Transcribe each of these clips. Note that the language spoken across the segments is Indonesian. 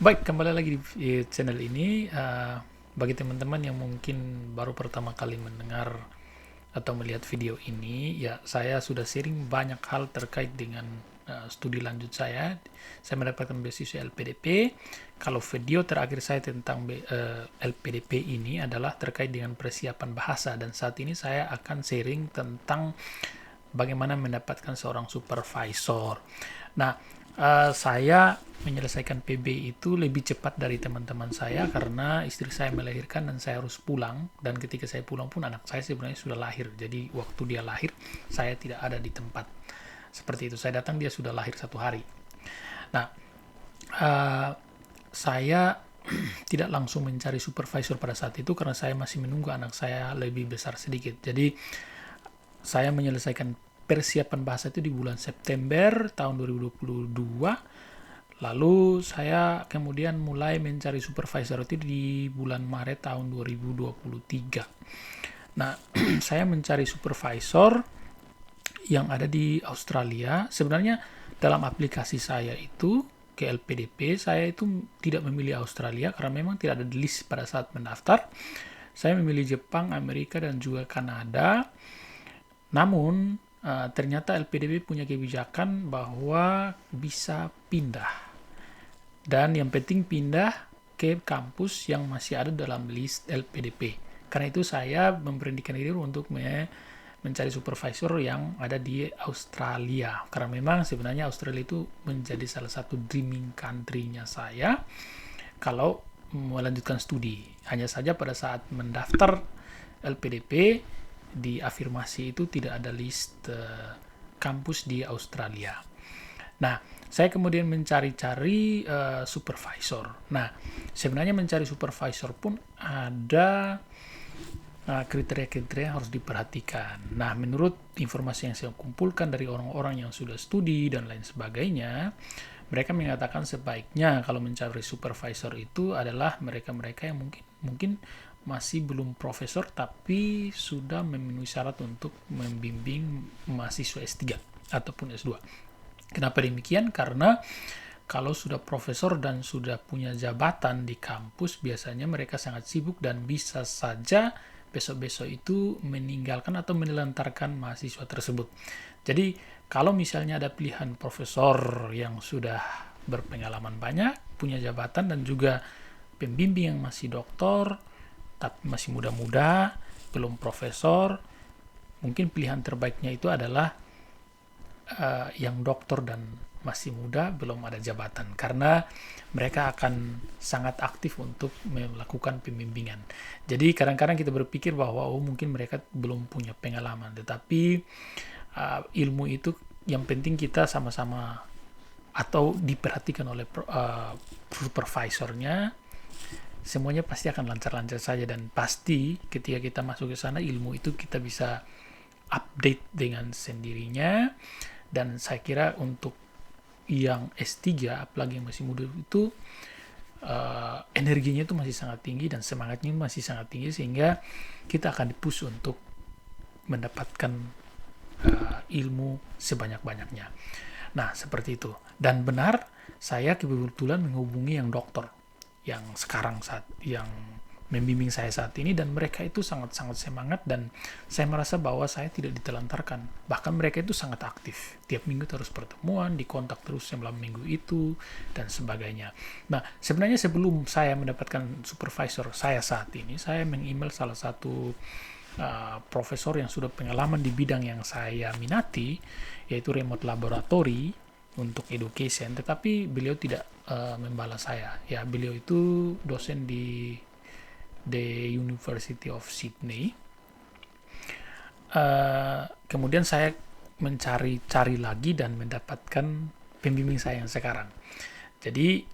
Baik, kembali lagi di channel ini. Bagi teman-teman yang mungkin baru pertama kali mendengar atau melihat video ini, ya saya sudah sharing banyak hal terkait dengan studi lanjut saya. Saya mendapatkan beasiswa LPDP. Kalau video terakhir saya tentang LPDP ini adalah terkait dengan persiapan bahasa, dan saat ini saya akan sharing tentang bagaimana mendapatkan seorang supervisor. Nah, saya menyelesaikan PB itu lebih cepat dari teman-teman saya karena istri saya melahirkan dan saya harus pulang, dan ketika saya pulang pun anak saya sebenarnya sudah lahir. Jadi waktu dia lahir saya tidak ada di tempat. Seperti itu, saya datang dia sudah lahir 1 hari. Nah, uh, saya tidak langsung mencari supervisor pada saat itu karena saya masih menunggu anak saya lebih besar sedikit. Jadi saya menyelesaikan persiapan bahasa itu di bulan September tahun 2022. Lalu saya kemudian mulai mencari supervisor itu di bulan Maret tahun 2023. Nah, saya mencari supervisor yang ada di Australia. Sebenarnya dalam aplikasi saya itu ke LPDP, saya itu tidak memilih Australia karena memang tidak ada di list pada saat mendaftar. Saya memilih Jepang, Amerika, dan juga Kanada. Namun, ternyata LPDP punya kebijakan bahwa bisa pindah. Dan yang penting pindah ke kampus yang masih ada dalam list LPDP. Karena itu saya memberanikan diri untuk mencari supervisor yang ada di Australia. Karena memang sebenarnya Australia itu menjadi salah satu dreaming country-nya saya kalau melanjutkan studi. Hanya saja pada saat mendaftar LPDP, di afirmasi itu tidak ada list kampus di Australia. Nah, saya kemudian mencari-cari supervisor. Nah, sebenarnya mencari supervisor pun ada kriteria-kriteria yang harus diperhatikan. Nah, menurut informasi yang saya kumpulkan dari orang-orang yang sudah studi dan lain sebagainya, mereka mengatakan sebaiknya kalau mencari supervisor itu adalah mereka-mereka yang mungkin masih belum profesor tapi sudah memenuhi syarat untuk membimbing mahasiswa S3 ataupun S2. Kenapa demikian? Karena kalau sudah profesor dan sudah punya jabatan di kampus, biasanya mereka sangat sibuk dan bisa saja besok-besok itu meninggalkan atau menelantarkan mahasiswa tersebut. Jadi, kalau misalnya ada pilihan profesor yang sudah berpengalaman banyak, punya jabatan, dan juga pembimbing yang masih doktor, tapi masih muda-muda, belum profesor, mungkin pilihan terbaiknya itu adalah yang doktor dan masih muda, belum ada jabatan, karena mereka akan sangat aktif untuk melakukan pembimbingan. Jadi kadang-kadang kita berpikir bahwa mungkin mereka belum punya pengalaman, tetapi ilmu itu yang penting kita sama-sama atau diperhatikan oleh supervisornya, semuanya pasti akan lancar-lancar saja, dan pasti ketika kita masuk ke sana ilmu itu kita bisa update dengan sendirinya. Dan saya kira untuk yang S3 apalagi yang masih muda itu energinya itu masih sangat tinggi dan semangatnya masih sangat tinggi, sehingga kita akan dipush untuk mendapatkan ilmu sebanyak-banyaknya. Nah, seperti itu. Dan benar, saya kebetulan menghubungi yang dokter yang sekarang yang membimbing saya saat ini, dan mereka itu sangat-sangat semangat, dan saya merasa bahwa saya tidak ditelantarkan. Bahkan mereka itu sangat aktif. Tiap minggu terus pertemuan, dikontak terus selama minggu itu, dan sebagainya. Nah, sebenarnya sebelum saya mendapatkan supervisor saya saat ini, saya meng-email salah satu profesor yang sudah pengalaman di bidang yang saya minati, yaitu remote laboratory untuk education, tetapi beliau tidak membalas saya. Ya, beliau itu dosen di The University of Sydney. Kemudian saya mencari-cari lagi dan mendapatkan pembimbing saya yang sekarang. Jadi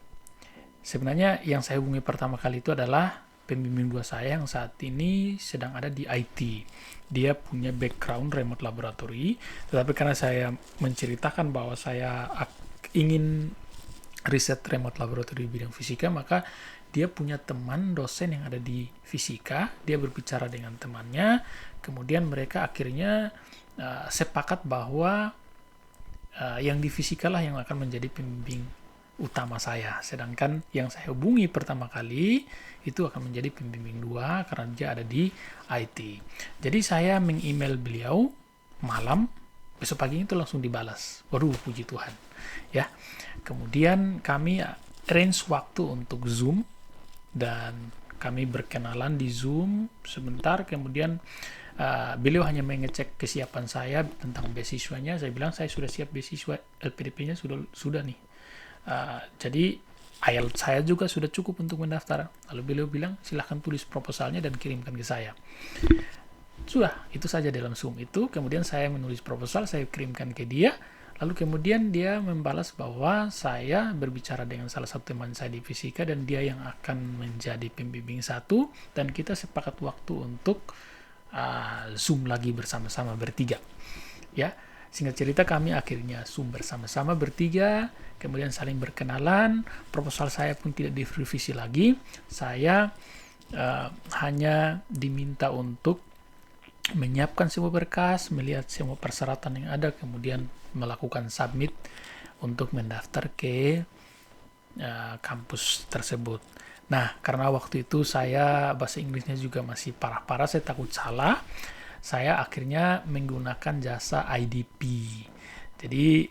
sebenarnya yang saya hubungi pertama kali itu adalah pembimbing dua saya yang saat ini sedang ada di IT. Dia punya background remote laboratory, tetapi karena saya menceritakan bahwa saya ingin riset remote laboratory di bidang fisika, maka dia punya teman dosen yang ada di fisika. Dia berbicara dengan temannya, kemudian mereka akhirnya sepakat bahwa yang di fisika lah yang akan menjadi pembimbing utama saya. Sedangkan yang saya hubungi pertama kali itu akan menjadi pembimbing 2 karena dia ada di IT. Jadi saya meng-email beliau malam, besok pagi itu langsung dibalas. Waduh, puji Tuhan. Ya. Kemudian kami arrange waktu untuk Zoom dan kami berkenalan di Zoom sebentar, kemudian beliau hanya mengecek kesiapan saya tentang beasiswanya. Saya bilang saya sudah siap beasiswa, LPDP-nya sudah nih. Jadi IELTS saya juga sudah cukup untuk mendaftar. Lalu beliau bilang silahkan tulis proposalnya dan kirimkan ke saya. Sudah, itu saja dalam Zoom itu. Kemudian saya menulis proposal, saya kirimkan ke dia. Lalu kemudian dia membalas bahwa saya berbicara dengan salah satu teman saya di fisika dan dia yang akan menjadi pembimbing 1, dan kita sepakat waktu untuk Zoom lagi bersama-sama bertiga. Ya, singkat cerita kami akhirnya Zoom bersama-sama bertiga, kemudian saling berkenalan. Proposal saya pun tidak direvisi lagi. Saya hanya diminta untuk menyiapkan semua berkas, melihat semua persyaratan yang ada, kemudian melakukan submit untuk mendaftar ke kampus tersebut. Nah, karena waktu itu saya bahasa Inggrisnya juga masih parah-parah, saya takut salah. Saya akhirnya menggunakan jasa IDP. Jadi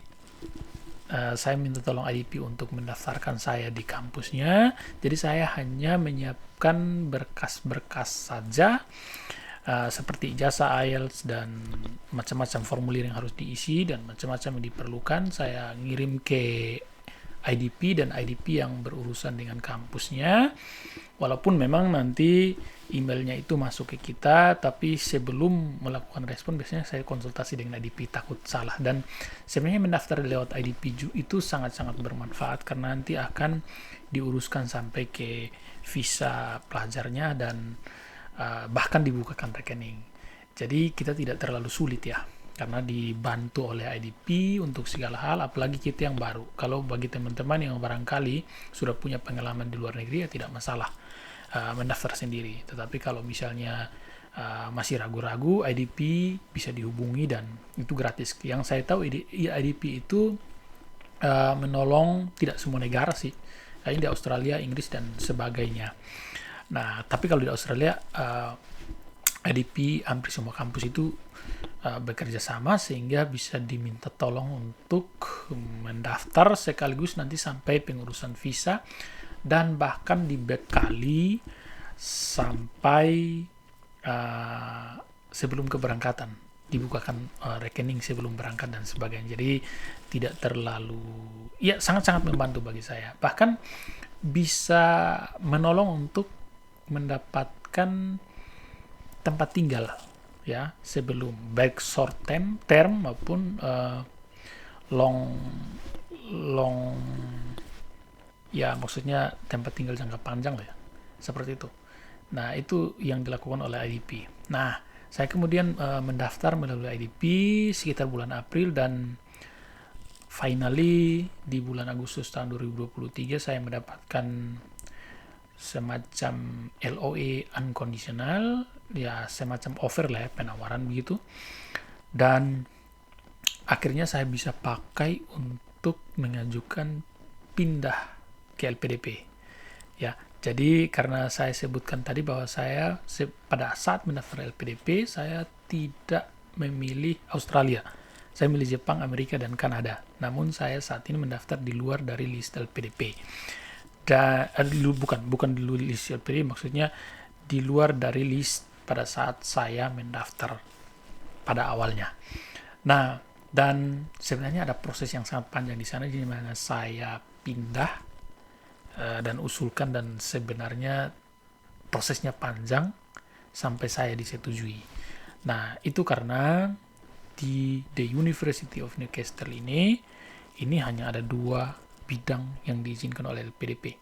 saya minta tolong IDP untuk mendaftarkan saya di kampusnya. Jadi saya hanya menyiapkan berkas-berkas saja, seperti ijazah IELTS dan macam-macam formulir yang harus diisi dan macam-macam yang diperlukan. Saya ngirim ke IDP dan IDP yang berurusan dengan kampusnya. Walaupun memang nanti emailnya itu masuk ke kita, tapi sebelum melakukan respon biasanya saya konsultasi dengan IDP, takut salah. Dan sebenarnya mendaftar lewat IDP itu sangat-sangat bermanfaat karena nanti akan diuruskan sampai ke visa pelajarnya dan bahkan dibukakan rekening. Jadi kita tidak terlalu sulit ya, karena dibantu oleh IDP untuk segala hal, apalagi kita yang baru. Kalau bagi teman-teman yang barangkali sudah punya pengalaman di luar negeri ya tidak masalah mendaftar sendiri. Tetapi kalau misalnya masih ragu-ragu, IDP bisa dihubungi dan itu gratis. Yang saya tahu IDP itu menolong tidak semua negara sih. Kayaknya di Australia, Inggris dan sebagainya. Nah, tapi kalau di Australia IDP hampir semua kampus itu bekerja sama sehingga bisa diminta tolong untuk mendaftar sekaligus nanti sampai pengurusan visa dan bahkan dibekali sampai sebelum keberangkatan, dibukakan rekening sebelum berangkat dan sebagainya. Jadi tidak terlalu, ya sangat-sangat membantu bagi saya. Bahkan bisa menolong untuk mendapatkan tempat tinggal ya sebelum, baik short term maupun long ya, maksudnya tempat tinggal jangka panjang lah ya, seperti itu. Nah, itu yang dilakukan oleh IDP. Nah, saya kemudian mendaftar melalui IDP sekitar bulan April dan finally di bulan Agustus tahun 2023 saya mendapatkan semacam LOA unconditional, ya semacam offer lah ya, penawaran begitu. Dan akhirnya saya bisa pakai untuk mengajukan pindah ke LPDP. Ya, jadi karena saya sebutkan tadi bahwa saya pada saat mendaftar LPDP saya tidak memilih Australia. Saya milih Jepang, Amerika dan Kanada. Namun saya saat ini mendaftar di luar dari list LPDP. Bukan di luar list LPDP, maksudnya di luar dari list pada saat saya mendaftar pada awalnya. Nah, dan sebenarnya ada proses yang sangat panjang di sana di mana saya pindah dan usulkan, dan sebenarnya prosesnya panjang sampai saya disetujui. Nah, itu karena di The University of Newcastle ini hanya ada 2 bidang yang diizinkan oleh LPDP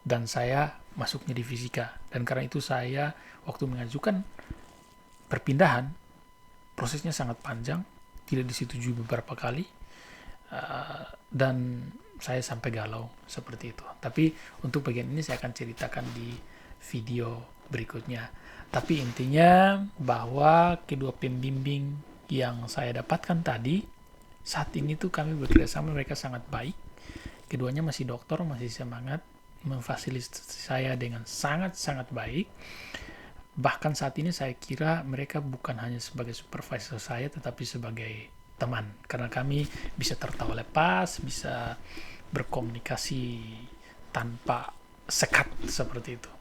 dan saya masuknya di fisika, dan karena itu saya waktu mengajukan perpindahan prosesnya sangat panjang, tidak disetujui beberapa kali dan saya sampai galau seperti itu. Tapi untuk bagian ini saya akan ceritakan di video berikutnya. Tapi intinya bahwa kedua pembimbing yang saya dapatkan tadi, saat ini tuh kami bekerja sama, mereka sangat baik. Keduanya masih dokter, masih semangat memfasilitasi saya dengan sangat-sangat baik. Bahkan saat ini saya kira mereka bukan hanya sebagai supervisor saya, tetapi sebagai teman. Karena kami bisa tertawa lepas, bisa berkomunikasi tanpa sekat seperti itu.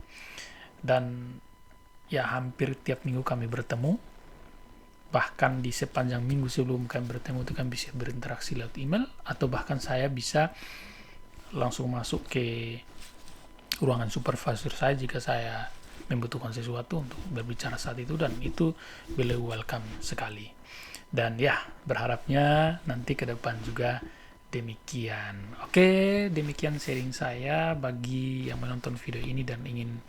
Dan ya hampir tiap minggu kami bertemu. Bahkan di sepanjang minggu sebelum kami bertemu itu kami bisa berinteraksi lewat email, atau bahkan saya bisa langsung masuk ke ruangan supervisor saya jika saya membutuhkan sesuatu untuk berbicara saat itu, dan itu beliau welcome sekali. Dan ya, berharapnya nanti ke depan juga demikian. Oke, demikian sharing saya. Bagi yang menonton video ini dan ingin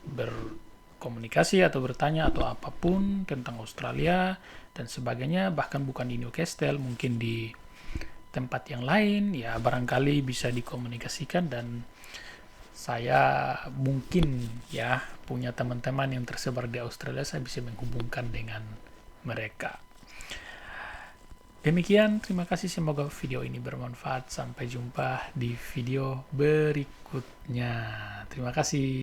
berkomunikasi atau bertanya atau apapun tentang Australia dan sebagainya, bahkan bukan di Newcastle, mungkin di tempat yang lain, ya barangkali bisa dikomunikasikan, dan saya mungkin ya punya teman-teman yang tersebar di Australia, saya bisa menghubungkan dengan mereka. Demikian, terima kasih, semoga video ini bermanfaat. Sampai jumpa di video berikutnya. Terima kasih.